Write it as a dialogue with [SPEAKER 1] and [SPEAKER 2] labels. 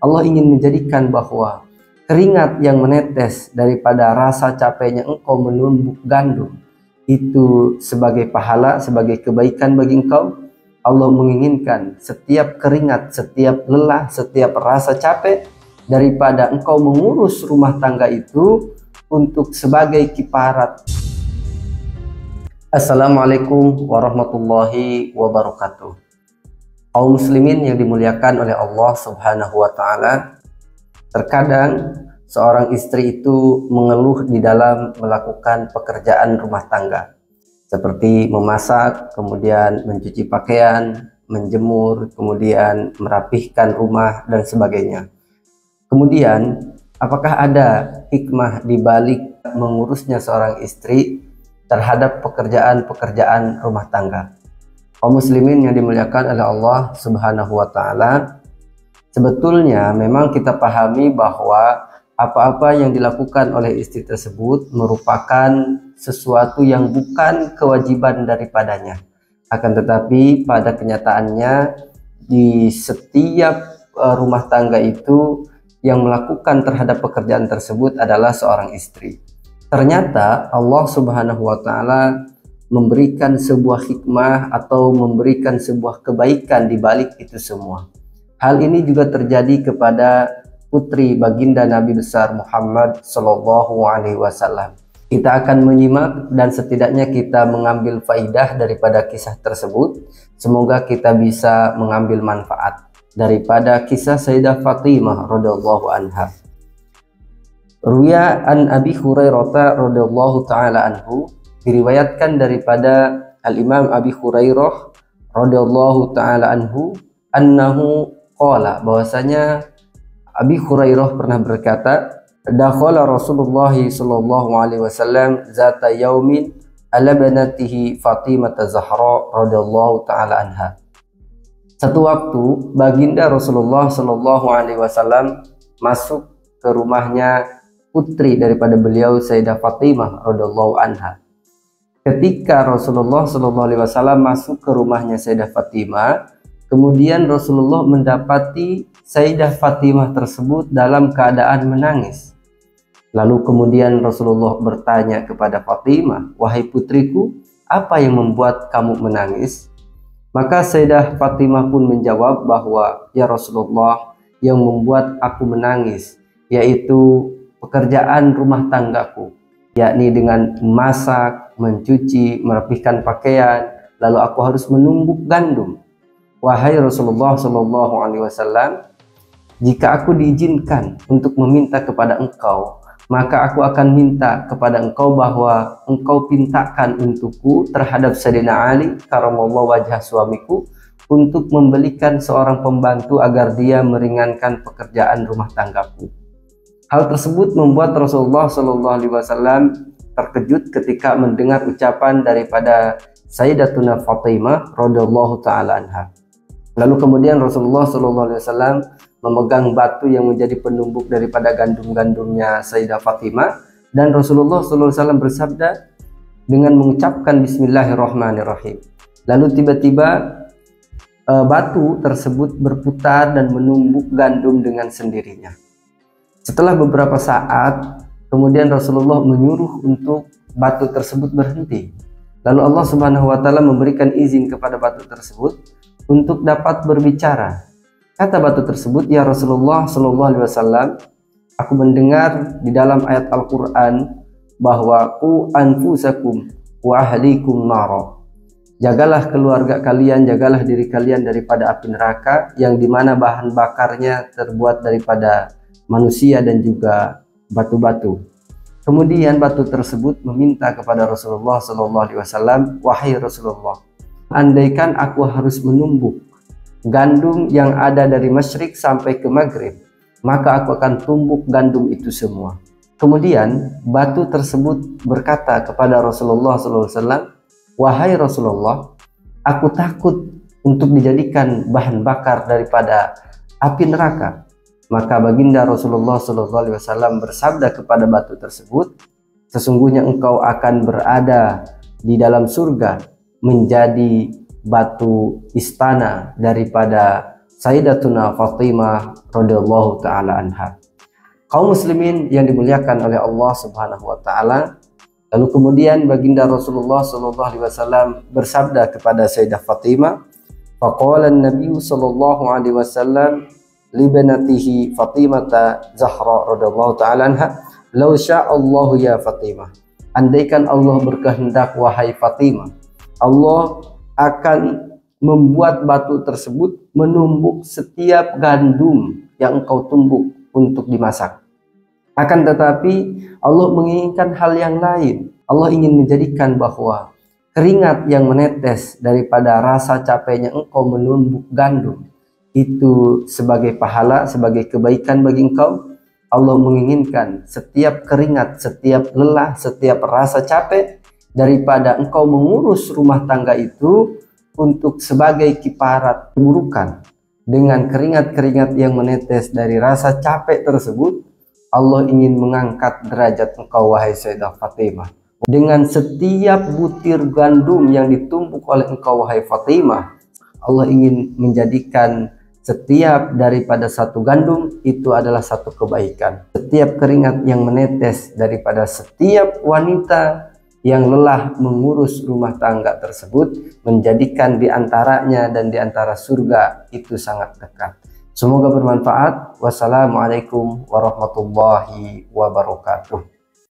[SPEAKER 1] Allah ingin menjadikan bahwa keringat yang menetes daripada rasa capeknya engkau menumbuk gandum itu sebagai pahala, sebagai kebaikan bagi engkau. Allah menginginkan setiap keringat, setiap lelah, setiap rasa capek daripada engkau mengurus rumah tangga itu untuk sebagai kifarat. Assalamualaikum warahmatullahi wabarakatuh. Kaum muslimin yang dimuliakan oleh Allah Subhanahu wa taala, terkadang seorang istri itu mengeluh di dalam melakukan pekerjaan rumah tangga seperti memasak, kemudian mencuci pakaian, menjemur, kemudian merapihkan rumah dan sebagainya. Kemudian, apakah ada hikmah di balik mengurusnya seorang istri terhadap pekerjaan-pekerjaan rumah tangga? Kaum muslimin yang dimuliakan oleh Allah Subhanahu wa taala, sebetulnya memang kita pahami bahwa apa-apa yang dilakukan oleh istri tersebut merupakan sesuatu yang bukan kewajiban daripadanya. Akan tetapi pada kenyataannya di setiap rumah tangga itu yang melakukan terhadap pekerjaan tersebut adalah seorang istri. Ternyata Allah Subhanahu wa taala memberikan sebuah hikmah atau memberikan sebuah kebaikan di balik itu semua. Hal ini juga terjadi kepada putri baginda Nabi besar Muhammad Sallallahu Alaihi Wasallam. Kita akan menyimak dan setidaknya kita mengambil faidah daripada kisah tersebut. Semoga kita bisa mengambil manfaat daripada kisah Sayyidah Fatimah radhiyallahu anha. Ruya an Abi Hurairah radhiyallahu taala anhu, diriwayatkan daripada Al-Imam Abi Hurairah radhiyallahu taala anhu annahu qala, bahwasanya Abi Hurairah pernah berkata, dakhala Rasulullah sallallahu alaihi wasallam zata yaumin ala banatihi Fatimah Zahra radhiyallahu taala anha. Satu waktu baginda Rasulullah sallallahu alaihi wasallam masuk ke rumahnya putri daripada beliau Sayyidah Fatimah radhiyallahu anha. Ketika Rasulullah sallallahu alaihi wasallam masuk ke rumahnya Sayyidah Fatimah, kemudian Rasulullah mendapati Sayyidah Fatimah tersebut dalam keadaan menangis. Lalu kemudian Rasulullah bertanya kepada Fatimah, "Wahai putriku, apa yang membuat kamu menangis?" Maka Sayyidah Fatimah pun menjawab bahwa, "Ya Rasulullah, yang membuat aku menangis yaitu pekerjaan rumah tanggaku, yakni dengan memasak, mencuci, merapihkan pakaian, lalu aku harus menumbuk gandum. Wahai Rasulullah sallallahu alaihi wasallam, jika aku diizinkan untuk meminta kepada engkau, maka aku akan minta kepada engkau bahwa engkau pintakan untukku terhadap Sayyidina Ali karamallahu wajah suamiku untuk membelikan seorang pembantu agar dia meringankan pekerjaan rumah tanggaku." Hal tersebut membuat Rasulullah sallallahu alaihi wasallam terkejut ketika mendengar ucapan daripada Sayyidatuna Fatimah radhiyallahu taala anha. Lalu kemudian Rasulullah sallallahu alaihi wasallam memegang batu yang menjadi penumbuk daripada gandum-gandumnya Sayyidah Fatimah, dan Rasulullah sallallahu alaihi wasallam bersabda dengan mengucapkan bismillahirrahmanirrahim. Lalu tiba-tiba batu tersebut berputar dan menumbuk gandum dengan sendirinya. Setelah beberapa saat, kemudian Rasulullah menyuruh untuk batu tersebut berhenti. Lalu Allah Subhanahu wa taala memberikan izin kepada batu tersebut untuk dapat berbicara. Kata batu tersebut, "Ya Rasulullah sallallahu alaihi wasallam, aku mendengar di dalam ayat Al-Qur'an bahwa qu anfusakum wa ahlikum nara." Jagalah keluarga kalian, jagalah diri kalian daripada api neraka yang dimana bahan bakarnya terbuat daripada manusia dan juga batu-batu. Kemudian batu tersebut meminta kepada Rasulullah sallallahu alaihi wasallam, "Wahai Rasulullah, andaikan aku harus menumbuk gandum yang ada dari masyrik sampai ke maghrib, maka aku akan tumbuk gandum itu semua." Kemudian batu tersebut berkata kepada Rasulullah SAW, "Wahai Rasulullah, aku takut untuk dijadikan bahan bakar daripada api neraka." Maka baginda Rasulullah SAW bersabda kepada batu tersebut, "Sesungguhnya engkau akan berada di dalam surga menjadi batu istana daripada Sayyidatuna Fatimah radhiyallahu taala anha. Kaum muslimin yang dimuliakan oleh Allah Subhanahu wa taala, lalu kemudian baginda Rasulullah sallallahu alaihi wasallam bersabda kepada Sayyidah Fatimah, faqala an-nabiy sallallahu alaihi wasallam li banatihi Fatimah Zahra radhiyallahu taala anha, "Law sya'allahu ya Fatimah." Andaikan Allah berkehendak wahai Fatimah, Allah akan membuat batu tersebut menumbuk setiap gandum yang engkau tumbuk untuk dimasak. Akan tetapi Allah menginginkan hal yang lain. Allah ingin menjadikan bahwa keringat yang menetes daripada rasa capeknya engkau menumbuk gandum itu sebagai pahala, sebagai kebaikan bagi engkau. Allah menginginkan setiap keringat, setiap lelah, setiap rasa capek daripada engkau mengurus rumah tangga itu untuk sebagai kiparat keburukan. Dengan keringat-keringat yang menetes dari rasa capek tersebut, Allah ingin mengangkat derajat engkau wahai Sayyidah Fatimah. Dengan setiap butir gandum yang ditumbuk oleh engkau wahai Fatimah, Allah ingin menjadikan setiap daripada satu gandum itu adalah satu kebaikan. Setiap keringat yang menetes daripada setiap wanita yang lelah mengurus rumah tangga tersebut menjadikan diantaranya dan diantara surga itu sangat dekat. Semoga bermanfaat. Wassalamualaikum warahmatullahi wabarakatuh.